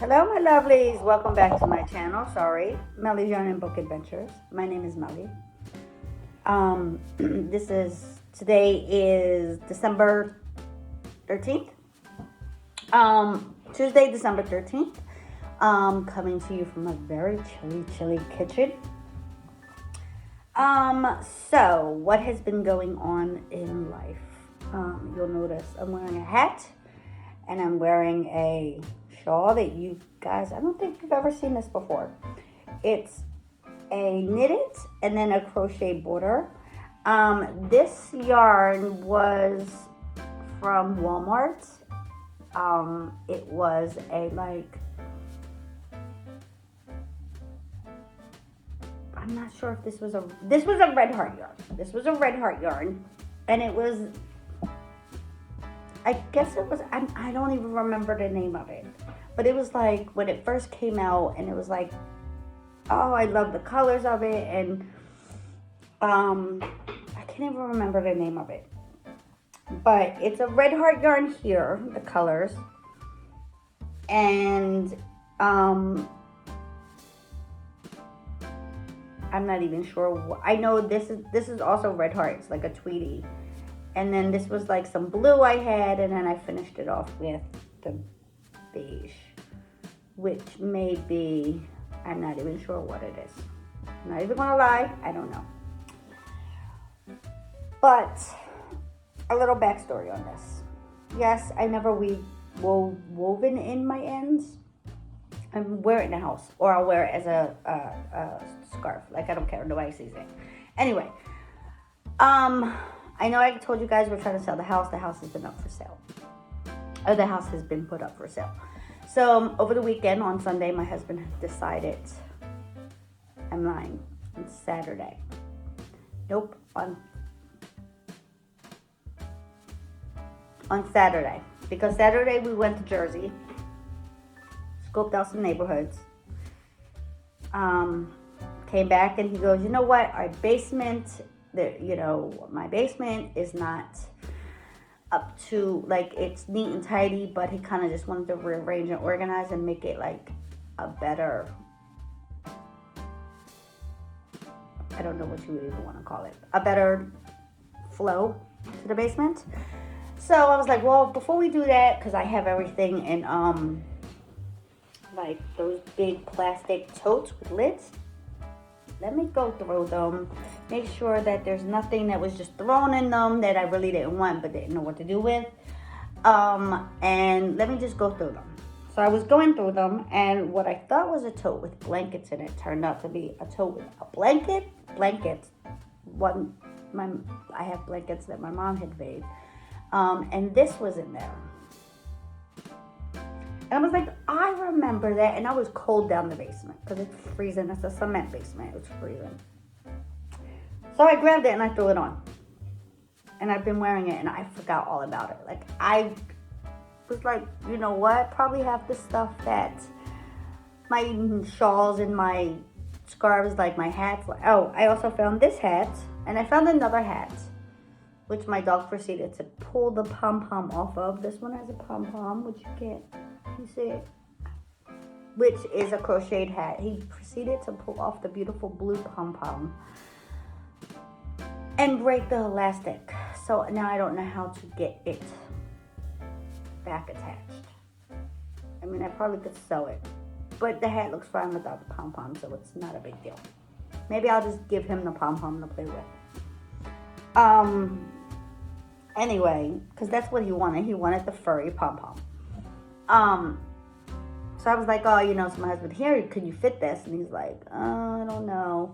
Hello, my lovelies. Welcome back to my channel. Sorry, Melly's Yarn and Book Adventures. My name is Melly. Today is December 13th. Tuesday, December 13th. Coming to you from a very chilly kitchen. So what has been going on in life? You'll notice I'm wearing a hat and I'm wearing a shawl that you guys, I don't think you've ever seen this before. It's a knitted and then a crochet border. This yarn was from Walmart. It was I'm not sure if this was a red heart yarn. This was a red heart yarn, and it was, I guess it was, I don't even remember the name of it, but it was like when it first came out, and it was like, oh, I love the colors of it, and I can't even remember the name of it, but it's a red heart yarn here, the colors, and I'm not even sure. I know this is also red heart. It's like a Tweety. And then this was like some blue I had, and then I finished it off with the beige, which may be, I'm not even sure what it is. I'm not even gonna lie, I don't know. But a little backstory on this. Yes, I never woven in my ends. I wear it in the house, or I'll wear it as a scarf. Like, I don't care, nobody sees it. Anyway, I know I told you guys we're trying to sell the house. The house has been up for sale. Or the house has been put up for sale. So over the weekend, on Sunday, my husband decided, I'm lying, on Saturday. Nope, on Saturday. Because Saturday we went to Jersey, scoped out some neighborhoods, came back, and he goes, you know what, our basement, my basement is not up to, like, it's neat and tidy, but he kind of just wanted to rearrange and organize and make it like a better, I don't know what you would even want to call it, a better flow to the basement. So I was like, well, before we do that, because I have everything in like those big plastic totes with lids, let me go through them, make sure that there's nothing that was just thrown in them that I really didn't want but didn't know what to do with, and let me just go through them. So I was going through them, and what I thought was a tote with blankets in it turned out to be a tote with a blankets. I have blankets that my mom had made, and this was in there. And I was like, I remember that. And I was cold down the basement because it's freezing. It's a cement basement. It was freezing. So I grabbed it and I threw it on. And I've been wearing it and I forgot all about it. Like, I was like, you know what? Probably have the stuff that my shawls and my scarves, like my hats. Oh, I also found this hat. And I found another hat, which my dog proceeded to pull the pom-pom off of. This one has a pom-pom, which you can't. You see it? Which is a crocheted hat. He proceeded to pull off the beautiful blue pom-pom and break the elastic. So now I don't know how to get it back attached. I mean, I probably could sew it, but the hat looks fine without the pom-pom, so it's not a big deal. Maybe I'll just give him the pom-pom to play with. Anyway, because that's what he wanted. He wanted the furry pom-pom. So I was like, oh, so my husband, here, could you fit this? And he's like, I don't know.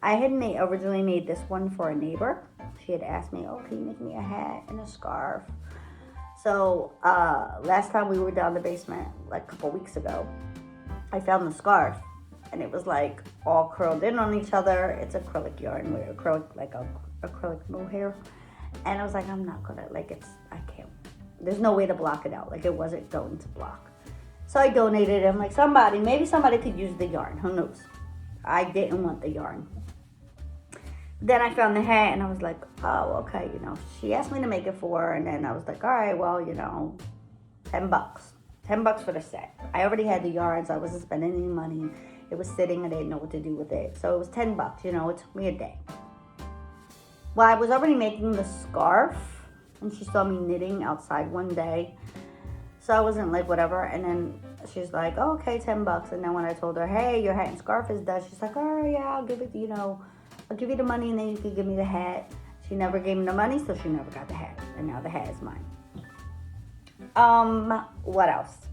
I had originally made this one for a neighbor. She had asked me, oh, can you make me a hat and a scarf? So, last time we were down the basement, like a couple weeks ago, I found the scarf, and it was like all curled in on each other. It's acrylic yarn with acrylic mohair. And I was like, I'm not gonna, I can't. There's no way to block it out. Like, it wasn't going to block. So I donated it. I'm like, maybe somebody could use the yarn. Who knows? I didn't want the yarn. Then I found the hat, and I was like, oh, okay, She asked me to make it for her, and then I was like, all right, well, $10. $10 for the set. I already had the yarn, so I wasn't spending any money. It was sitting, I didn't know what to do with it. So it was $10, you know, it took me a day. Well, I was already making the scarf, and she saw me knitting outside one day. So I wasn't like, whatever. And then she's like, oh, okay, $10. And then when I told her, hey, your hat and scarf is done, she's like, oh, yeah, I'll give it, you know, I'll give you the money and then you can give me the hat. She never gave me the money, so she never got the hat. And now the hat is mine. What else?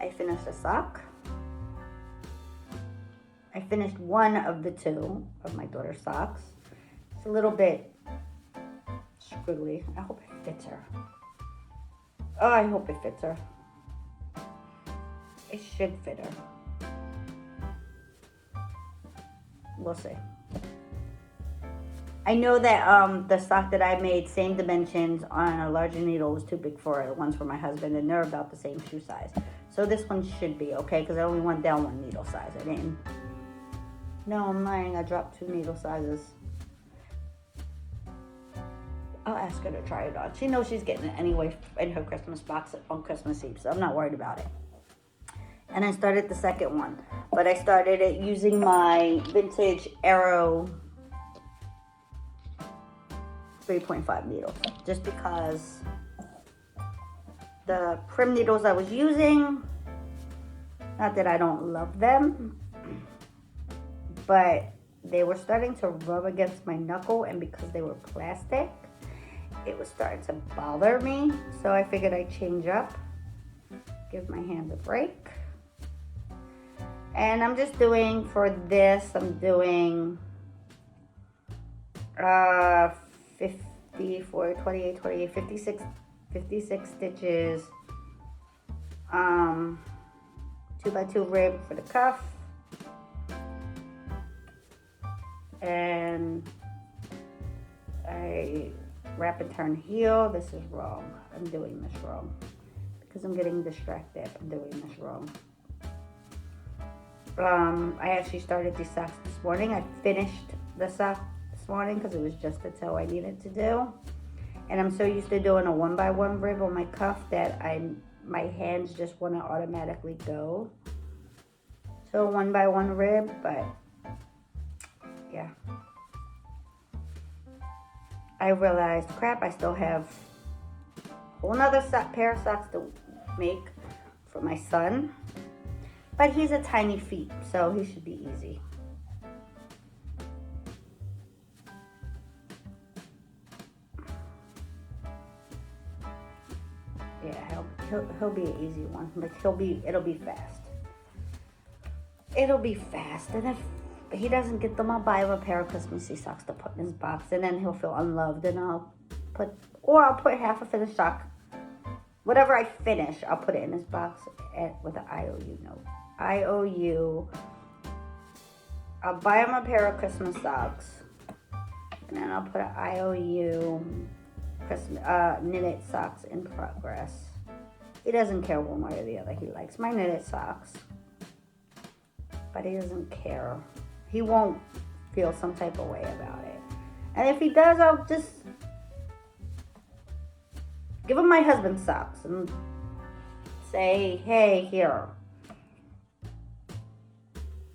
I finished a sock. I finished one of the two of my daughter's socks. It's a little bit squiggly. I hope it fits her. Oh, I hope it fits her. It should fit her. We'll see. I know that the sock that I made, same dimensions on a larger needle, was too big for it. The ones for my husband, and they're about the same shoe size. So this one should be okay, because I only went down one needle size. I didn't. No, I'm lying. I dropped 2 needle sizes. I'll ask her to try it on. She knows she's getting it anyway in her Christmas box on Christmas Eve, so I'm not worried about it. And I started the second one, but I started it using my vintage Arrow 3.5 needle, just because the prim needles I was using, not that I don't love them, but they were starting to rub against my knuckle, and because they were plastic, it was starting to bother me. So I figured I'd change up, give my hands a break. And I'm just doing, for this, I'm doing 54, 28, 28, 56 stitches, 2x2 rib for the cuff, and I wrap and turn heel. This is wrong. I'm doing this wrong because I'm getting distracted. I'm doing this wrong. I actually started these socks this morning. I finished the sock this morning because it was just the toe I needed to do. And I'm so used to doing a 1x1 rib on my cuff that my hands just want to automatically go to a 1x1 rib, but yeah. I realized, crap, I still have a whole nother pair of socks to make for my son. But he's a tiny feet, so he should be easy. Yeah, he'll be an easy one. Like it'll be fast. It'll be fast. And if he doesn't get them, I'll buy him a pair of Christmassy socks to put in his box, and then he'll feel unloved, and I'll put half a finished sock. Whatever I finish, I'll put it in his box with an IOU note. IOU. I'll buy him a pair of Christmas socks, and then I'll put an IOU knitted socks in progress. He doesn't care one way or the other. He likes my knitted socks, but he doesn't care. He won't feel some type of way about it. And if he does, I'll just give him my husband's socks and say, hey, here.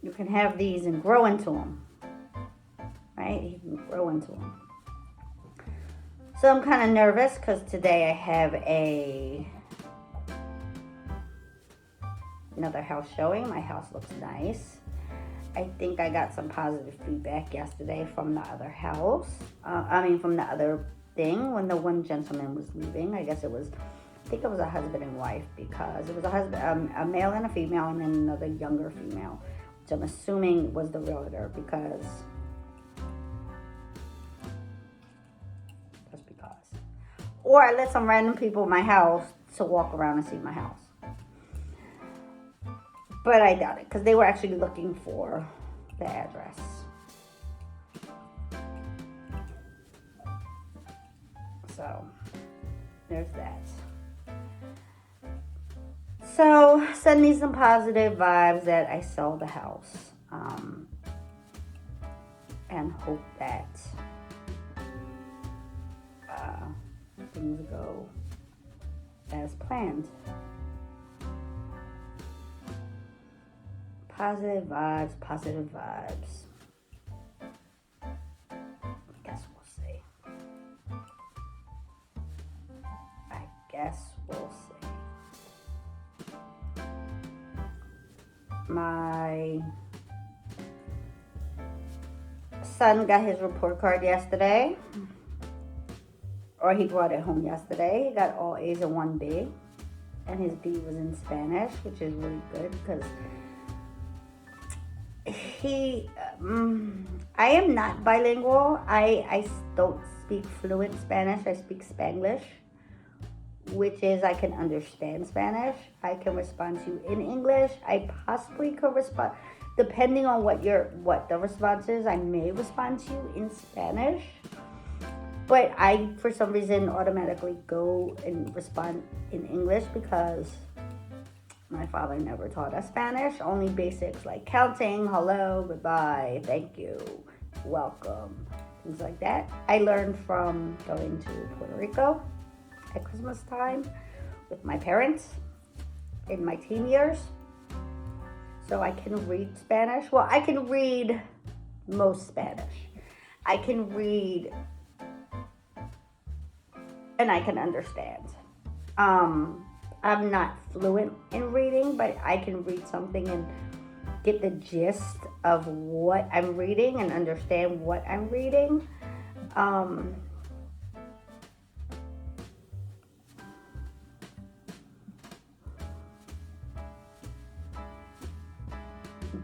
You can have these and grow into them. Right? He can grow into them. So I'm kind of nervous because today I have another house showing. My house looks nice. I think I got some positive feedback yesterday from the other house. From the other thing when the one gentleman was leaving. I think it was a husband and wife, because it was a male and a female, and then another younger female, which I'm assuming was the realtor, because or I let some random people in my house to walk around and see my house. But I doubt it, because they were actually looking for the address. So, there's that. So, send me some positive vibes that I sell the house. And hope that things go as planned. Positive vibes, positive vibes. I guess we'll see. I guess we'll see. My son got his report card yesterday. Or he brought it home yesterday. He got all A's and 1 B. And his B was in Spanish, which is really good because I am not bilingual. I don't speak fluent Spanish. I speak Spanglish, which is I can understand Spanish. I can respond to you in English. I possibly could respond, depending on what the response is, I may respond to you in Spanish. But I, for some reason, automatically go and respond in English because my father never taught us Spanish. Only basics like counting, hello, goodbye, thank you, welcome, things like that. I learned from going to Puerto Rico at Christmas time with my parents in my teen years. So I can read Spanish. Well, I can read most Spanish. I can read and I can understand. I'm not fluent in reading, but I can read something and get the gist of what I'm reading and understand what I'm reading.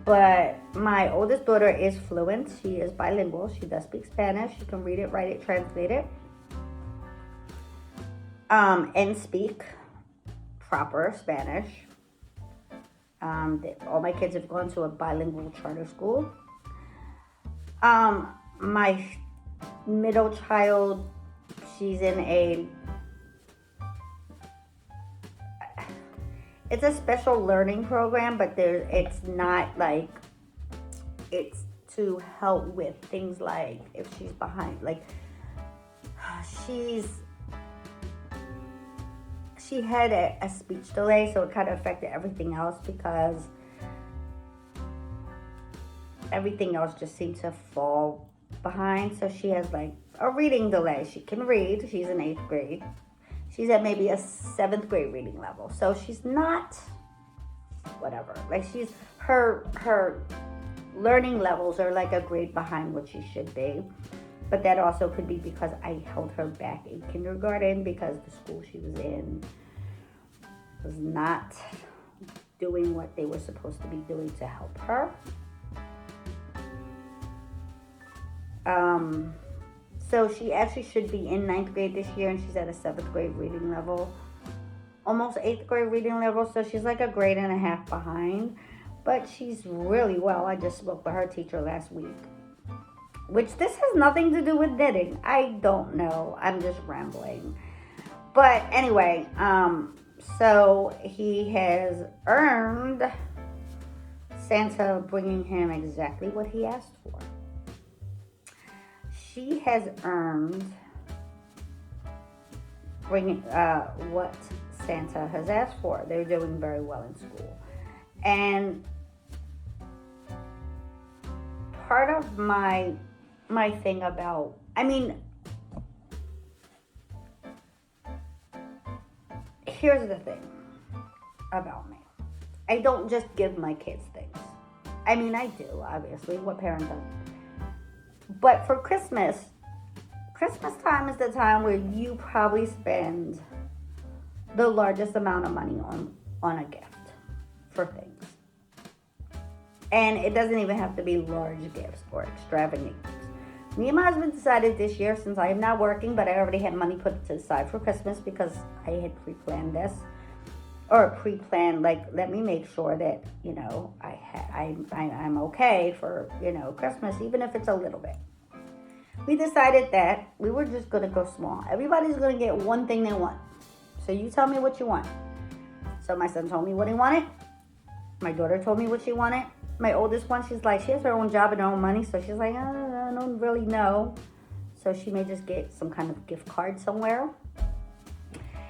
But my oldest daughter is fluent. She is bilingual. She does speak Spanish. She can read it, write it, translate it. And speak proper Spanish. All my kids have gone to a bilingual charter school. My middle child, she's in it's a special learning program, but it's not like, it's to help with things like if she's behind, like she had a speech delay, so it kind of affected everything else because everything else just seemed to fall behind. So she has like a reading delay. She can read. She's in 8th grade. She's at maybe a 7th grade reading level. So she's not whatever. Like her learning levels are like a grade behind what she should be. But that also could be because I held her back in kindergarten because the school she was in was not doing what they were supposed to be doing to help her. So she actually should be in 9th grade this year, and she's at a 7th grade reading level, almost 8th grade reading level. So she's like a grade and a half behind, but she's really well. I just spoke with her teacher last week. Which this has nothing to do with knitting. I don't know. I'm just rambling. But anyway, so he has earned Santa bringing him exactly what he asked for. She has earned bringing what Santa has asked for. They're doing very well in school. And part of my thing about, here's the thing about me. I don't just give my kids things. I do, obviously. What parent doesn't? But for Christmas time is the time where you probably spend the largest amount of money on a gift for things. And it doesn't even have to be large gifts or extravagant gifts. Me and my husband decided this year, since I am not working, but I already had money put to the side for Christmas because I had pre-planned this. Or pre-planned, like, let me make sure that, I'm okay for, Christmas, even if it's a little bit. We decided that we were just going to go small. Everybody's going to get one thing they want. So you tell me what you want. So my son told me what he wanted. My daughter told me what she wanted. My oldest one, she's like, she has her own job and her own money. So she's like, I don't really know. So she may just get some kind of gift card somewhere.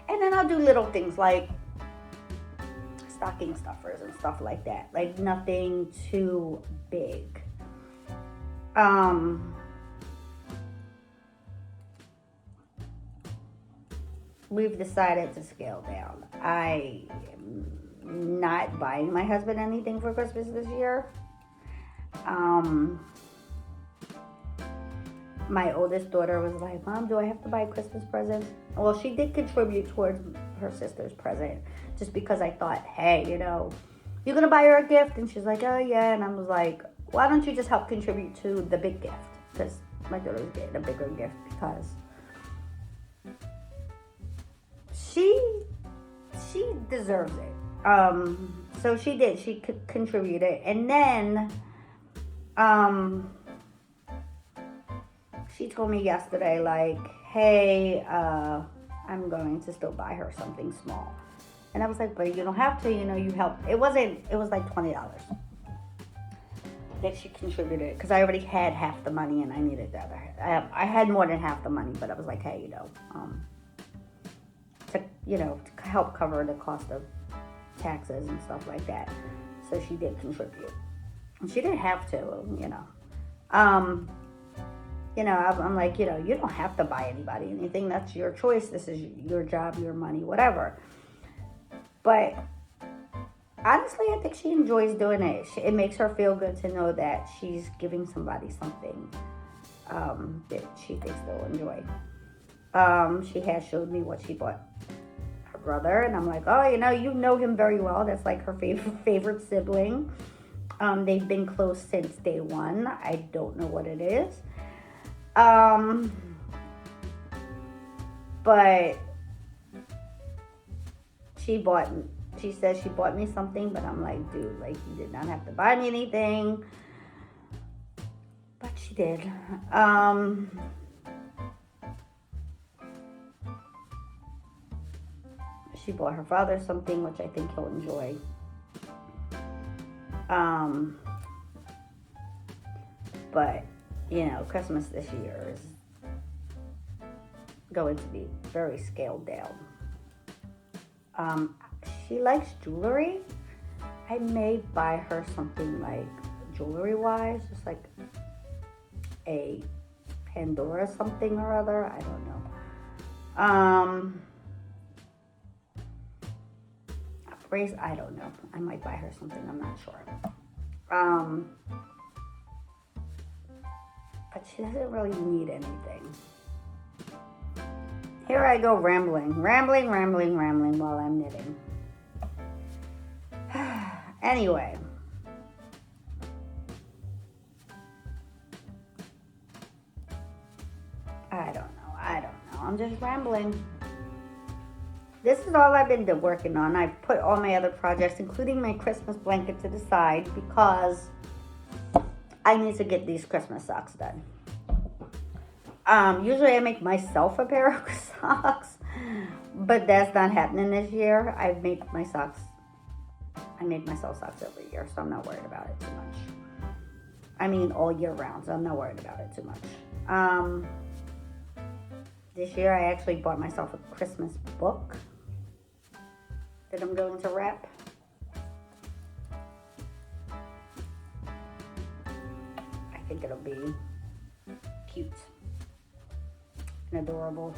And then I'll do little things like stocking stuffers and stuff like that. Like nothing too big. We've decided to scale down. I am not buying my husband anything for Christmas this year. My oldest daughter was like, Mom, do I have to buy Christmas presents? Well, she did contribute towards her sister's present just because I thought, hey, you know, you're going to buy her a gift? And she's like, oh, yeah. And I was like, why don't you just help contribute to the big gift? Because my daughter was getting a bigger gift because she deserves it. So she did. She contributed. And then she told me yesterday, like, hey, I'm going to still buy her something small. And I was like, but you don't have to, you know, you help. It was like $20 that she contributed because I already had half the money and I needed the other. I had more than half the money, but I was like, hey, to help cover the cost of taxes and stuff like that. So she did contribute. And she didn't have to, you know. I'm like, you know, you don't have to buy anybody anything. That's your choice. This is your job, your money, whatever. But honestly, I think she enjoys doing it. It makes her feel good to know that she's giving somebody something that she thinks they'll enjoy. She has showed me what she bought her brother, and I'm like, oh, you know him very well. That's like her favorite sibling. They've been close since day one. I don't know what it is. But she said she bought me something, but I'm like, dude, like, you did not have to buy me anything. But she did. She bought her father something, which I think he'll enjoy. But, you know, Christmas this year is going to be very scaled down. She likes jewelry. I may buy her something like jewelry-wise, just like a Pandora something or other. I don't know. A brace, I don't know. I might buy her something. I'm not sure. But she doesn't really need anything. Here I go rambling while I'm knitting. Anyway. I don't know. I'm just rambling. This is all I've been working on. I've put all my other projects, including my Christmas blanket, to the side because I need to get these Christmas socks done. Usually I make myself a pair of socks, but that's not happening this year. I make myself socks every year, so I'm not worried about it too much. I mean, all year round, so I'm not worried about it too much. This year I actually bought myself a Christmas book that I'm going to wrap. I think it'll be cute and adorable.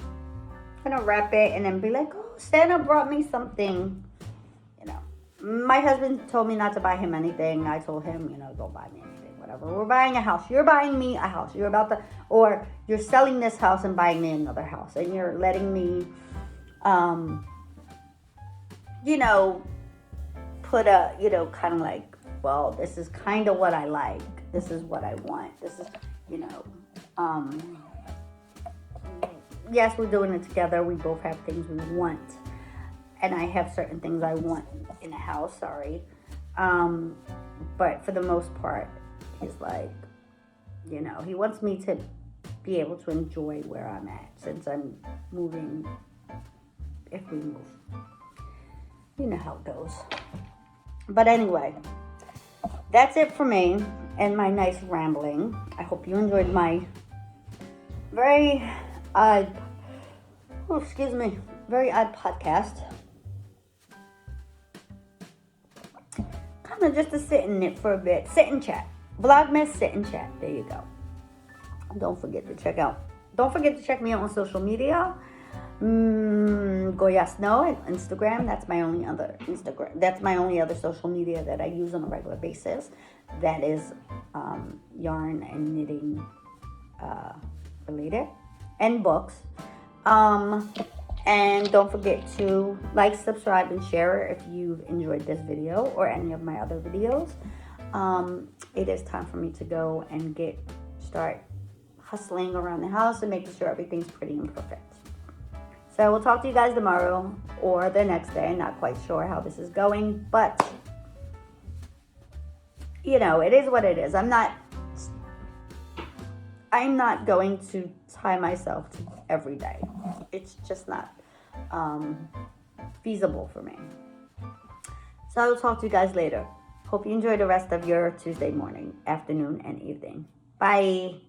I'm gonna wrap it and then be like, oh, Santa brought me something. You know, my husband told me not to buy him anything. I told him, you know, don't buy me anything, whatever. We're buying a house. You're buying me a house. Or you're selling this house and buying me another house. And you're letting me, put a, kind of like, well, this is kind of what I like. This is what I want. This is, yes, we're doing it together. We both have things we want. And I have certain things I want in a house, but for the most part, he's like, he wants me to be able to enjoy where I'm at since I'm moving, if we move. You know how it goes. But anyway, that's it for me and my nice rambling. I hope you enjoyed my very odd podcast. don't know, just to sit in it for a bit. Sit and chat. Vlogmas, sit and chat. There you go. Don't forget to check me out on social media. Goyas No and Instagram. That's my only other social media that I use on a regular basis. That is yarn and knitting related, and books. And don't forget to like, subscribe, and share if you've enjoyed this video or any of my other videos. It is time for me to go and start hustling around the house and making sure everything's pretty and perfect. So we'll talk to you guys tomorrow or the next day. I'm not quite sure how this is going, but you know, it is what it is. I'm not going to tie myself to every day. It's just not feasible for me. So I will talk to you guys later. Hope you enjoy the rest of your Tuesday morning, afternoon, and evening. Bye.